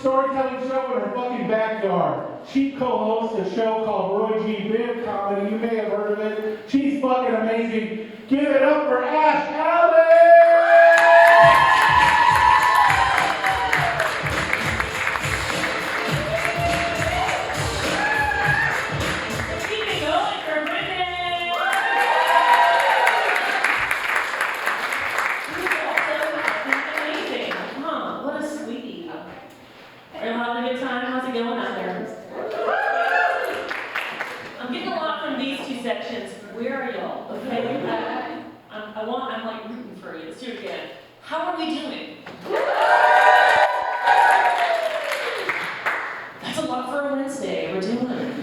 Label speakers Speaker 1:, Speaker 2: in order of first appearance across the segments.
Speaker 1: storytelling show in her fucking backyard. She co-hosts a show called Roy G. Biv Comedy. You may have heard of it. She's fucking amazing. Give it up for Ash Allen!
Speaker 2: I'm like rooting for you. Let's do it again. How are we doing? That's a lot for a Wednesday. We're doing it.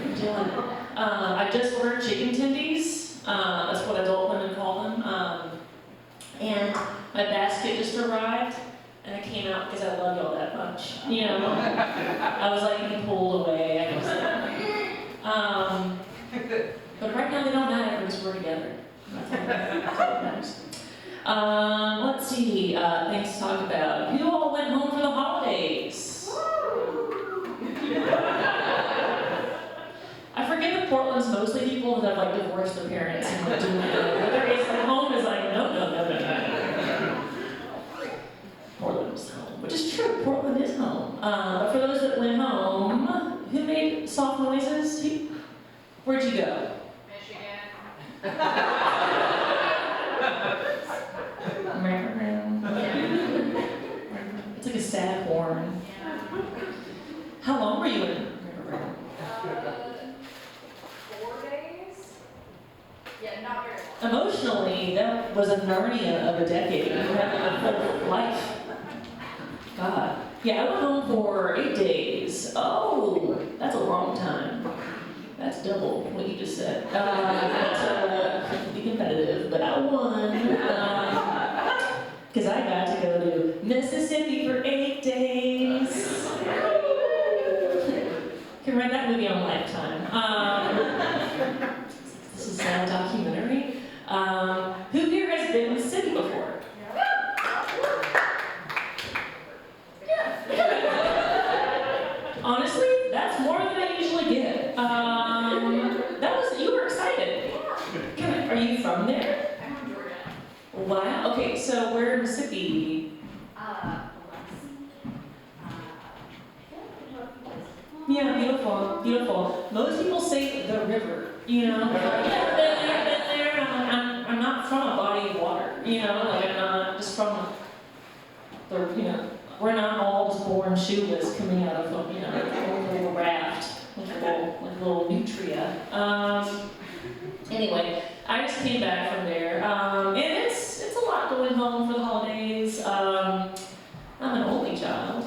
Speaker 2: I just ordered chicken tendies. That's what adult women call them. And my basket just arrived. And I came out because I love y'all that much. You know, I was like being pulled away. I was but right now they don't matter because we're together. That's all that matters. Let's see, things to talk about. Who all went home for the holidays? I forget that Portland's mostly people that have like divorced their parents and like doing it. Whether it's at home is like, no. Portland's home, which is true, Portland is home. But for those that went home, who made soft noises? Where'd you go? It's like a sad horn. How long were you in?
Speaker 3: 4 days? Yeah, not very long.
Speaker 2: Emotionally, that was a Narnia of a decade. You had a whole life. God. Yeah, I went home for 8 days. Oh, that's a long time. That's double what you just said. To be competitive, but I won. Because I got to go to Mississippi for 8 days. Can write that movie on Lifetime. This is a documentary. Who here has been in the city before? Yeah. Honestly, that's more than I usually get. You were excited. Are you from there?
Speaker 3: I'm from Georgia.
Speaker 2: Wow. Okay, so where in Mississippi? Yeah, beautiful. Most people say the river, you know? Yeah, been there. I'm not from a body of water, you know? Like, I'm not just from the, we're not all just born shoeless coming out of a, a little raft. Like a little nutria. Anyway, I just came back from there, and it's a lot going home for the holidays. I'm an only child.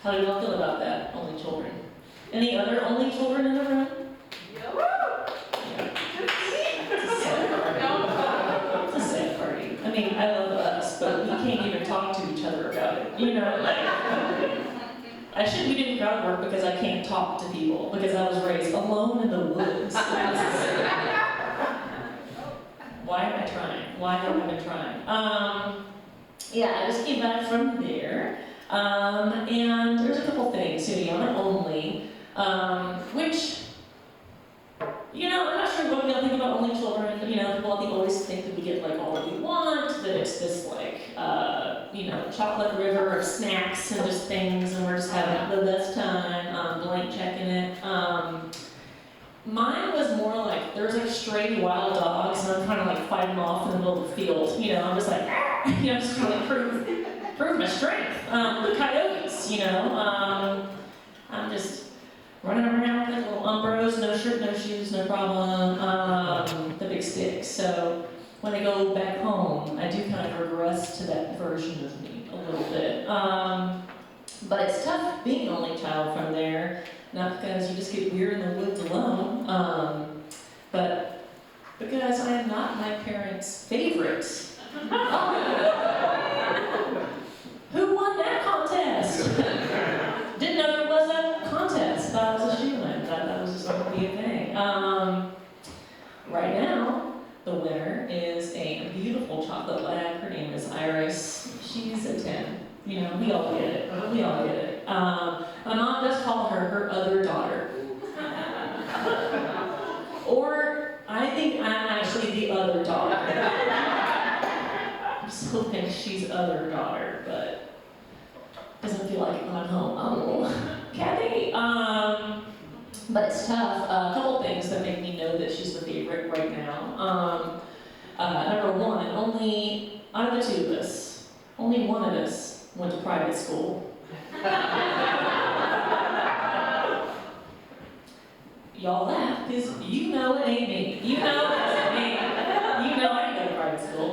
Speaker 2: How do you all feel about that? Only children. Any other only children in the room? Yeah. It's a sad party. I mean, I love us, but we can't even talk to each other about it. We didn't crowd work because I can't talk to people, because I was raised alone in the woods. Why am I trying? Why have I been trying? Yeah, I just came back from there. And there's a couple things, I'm an only, which, I'm not sure what y'all think about only children. People I think always think that we get like all that we want, that it's this like, chocolate river of snacks and just things, and we're just having the best time, blank checking it. Mine was more like, there's like stray wild dogs, and I'm trying to like fight them off in the middle of the field. I'm just like, just trying to prove my strength. The coyotes, I'm just running around with little Umbros, no shirt, no shoes, no problem, the big stick. So when I go back home, I do kind of regress to that version of me a little bit. But it's tough being an only child from there, not because you just get weird in the woods alone, but because I am not my parents' favorite. Who won that contest? Didn't know there was a contest. Thought it was a shoe-in. Thought that was just going to be a thing. Right now, the winner is a beautiful chocolate lab. Her name is Iris. You know, we all get it. We all get it. My mom does call her her other daughter. Or I think I'm actually the other daughter. I still think she's other daughter, but doesn't feel like it when I'm home. Oh, Kathy. But it's tough. A couple things that make me know that she's the favorite right now. Number one, only out of the two of us, only one of us went to private school. Y'all laugh, because you know it ain't me. You know it ain't me. You know I didn't go to private school.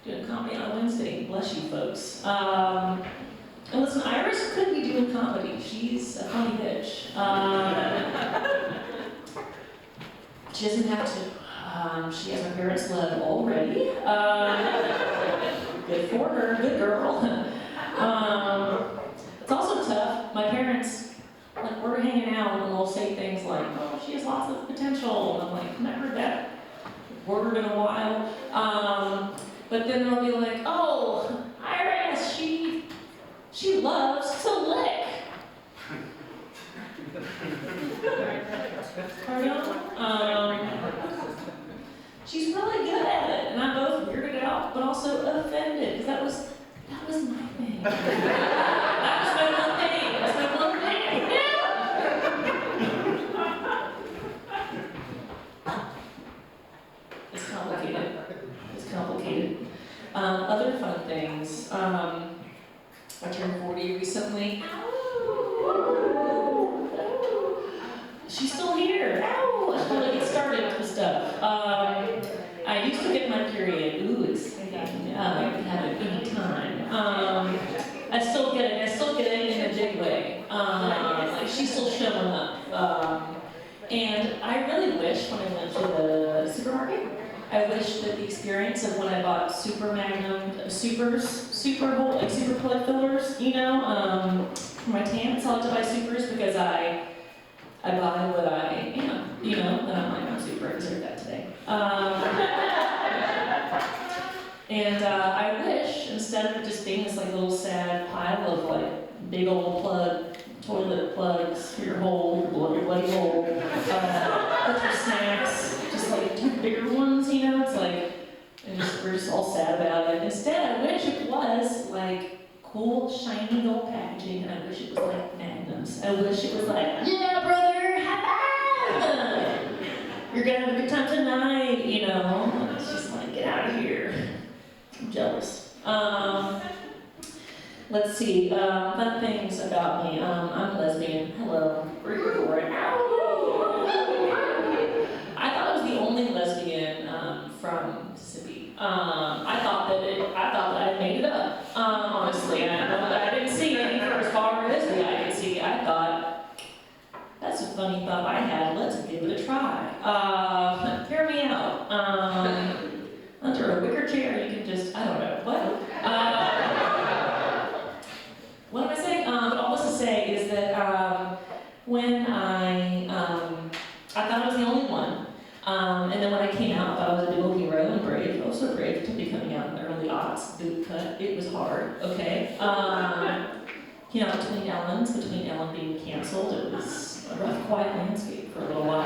Speaker 2: Doing comedy on Wednesday. Bless you, folks. And listen, Iris could be doing comedy. She's a funny bitch. She doesn't have to. She has her parents' love already. Good for her. Good girl. It's also tough. My parents, like, we're hanging out and they'll say things like, oh, she has lots of potential. And I'm like, I've never heard that word in a while. But then they'll be like, oh, Iris, she loves to lick. Pardon? She's really good at it. And I'm both weirded out, but also offended, because that was my thing. That was my one thing. That's my one thing. It's complicated. It's complicated. Other fun things. I turned 40 recently. She's still here. Ow! I want to get started with stuff. I used to get my period. Ooh, exciting. I can have it any time. I still get it. I still get it in a big way. Like, she's still showing up. And I really wish when I went to the supermarket, I wish that the experience of when I bought Super Magnum, Super plug fillers, you know, for my tan, it's all to buy Supers because I buy what I am, you know, and I'm like, I'm super, I deserve that today. And I wish, instead of it just being this like little sad pile of like big old toilet plugs for your hole, your bloody hole, put your snacks, just like two bigger ones, you know, it's like, and we're just all sad about it. Instead, I wish it was like cool, shiny gold packaging, and I wish it was like Magnums. I wish it was like, yeah, brother, high five! You're gonna have a good time tonight, you know? And it's just like, get out of here. I'm jealous. Let's see, fun things about me. I'm lesbian. Hello. We're here for it. Ow! I thought I was the only lesbian from Mississippi. I thought that I made it up. Honestly, I didn't see any for as far as the eye could see. I thought, that's a funny thought I had. Let's give it a try. Hear me out. Under a wicker chair, you can just, I don't know, what? What am I saying? But all this to say is that when I thought I was the only one, and then when I came out, I thought I was a big old hero and brave. I was so brave to be coming out in the early aughts, boot cut. It was hard, okay? You know, between Ellen being canceled, it was a rough, quiet landscape for a little while.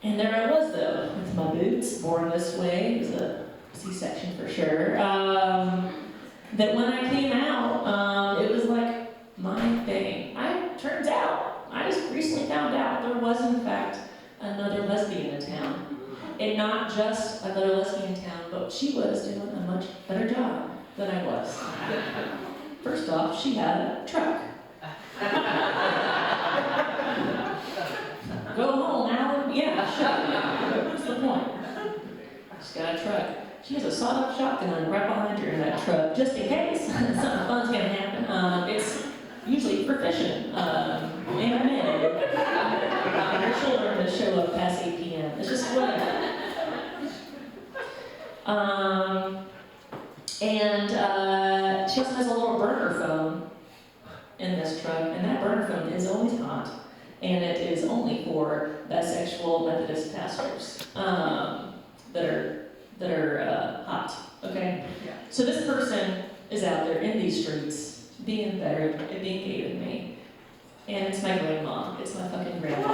Speaker 2: And there I was, though, with my boots, born this way. It was a C-section for sure. That when I came out, it was like my thing. Turns out, I just recently found out there was, in fact, another lesbian in town. And not just another lesbian in town, but she was doing a much better job than I was. First off, she had a truck. Go home, Alan. Yeah, sure. What's the point? She's got a truck. She has a sawed-off shotgun right behind her in that truck, just in case something fun's gonna happen. It's usually for fishing, and men. Her children that show up past 8 p.m. It's just whatever. She also has a little burner phone in this truck, and that burner phone is always hot. And it is only for bisexual Methodist pastors that are that are hot, okay? So this person is out there in these streets, being better and being gay than me. And it's my grandma. It's my fucking grandma.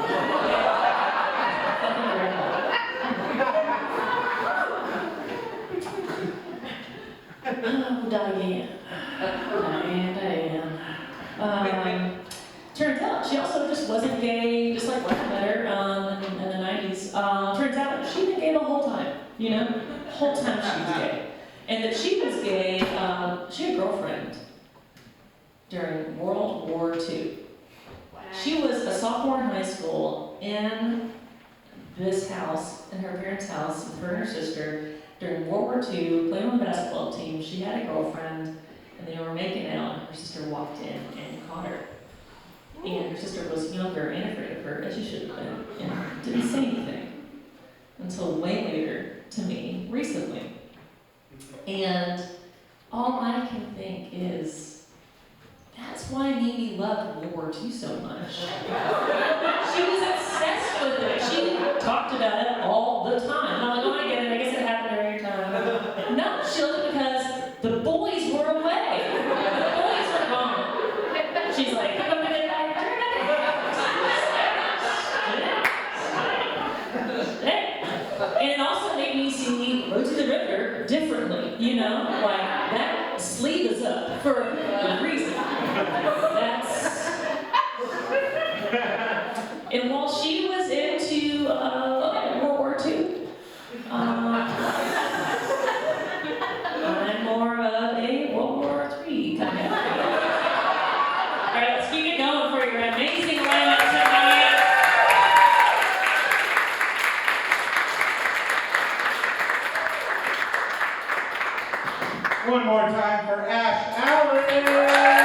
Speaker 2: Fucking grandma. Oh, Diane. Diane. Turns out she also just wasn't gay, just like when I met her in the 90s. Turns out she'd been gay the whole time, you know? The whole time she was gay. And that she was gay, she had a girlfriend during World War II. She was a sophomore in high school in this house, in her parents' house, with her and her sister, during World War II, playing on the basketball team. She had a girlfriend, and they were making out, and her sister walked in and caught her. And her sister was younger and afraid of her, as she should have been, and didn't say anything until way later to me, recently. And all I can think is, that's why Mimi loved World War II so much. She was obsessed with it. She talked about it all the time. And I'm like, oh, I get it. I guess it happened every time. No, she loved it because the boys were away. The boys were gone. She's like, come over there. And it also made me see Road to the River differently, you know? Like, that sleeve is up for a reason. And while she was into World War II, I'm more of a World War III kind of guy. All right, let's keep it going for your amazing lineup tonight.
Speaker 1: One more time for Ash Allen.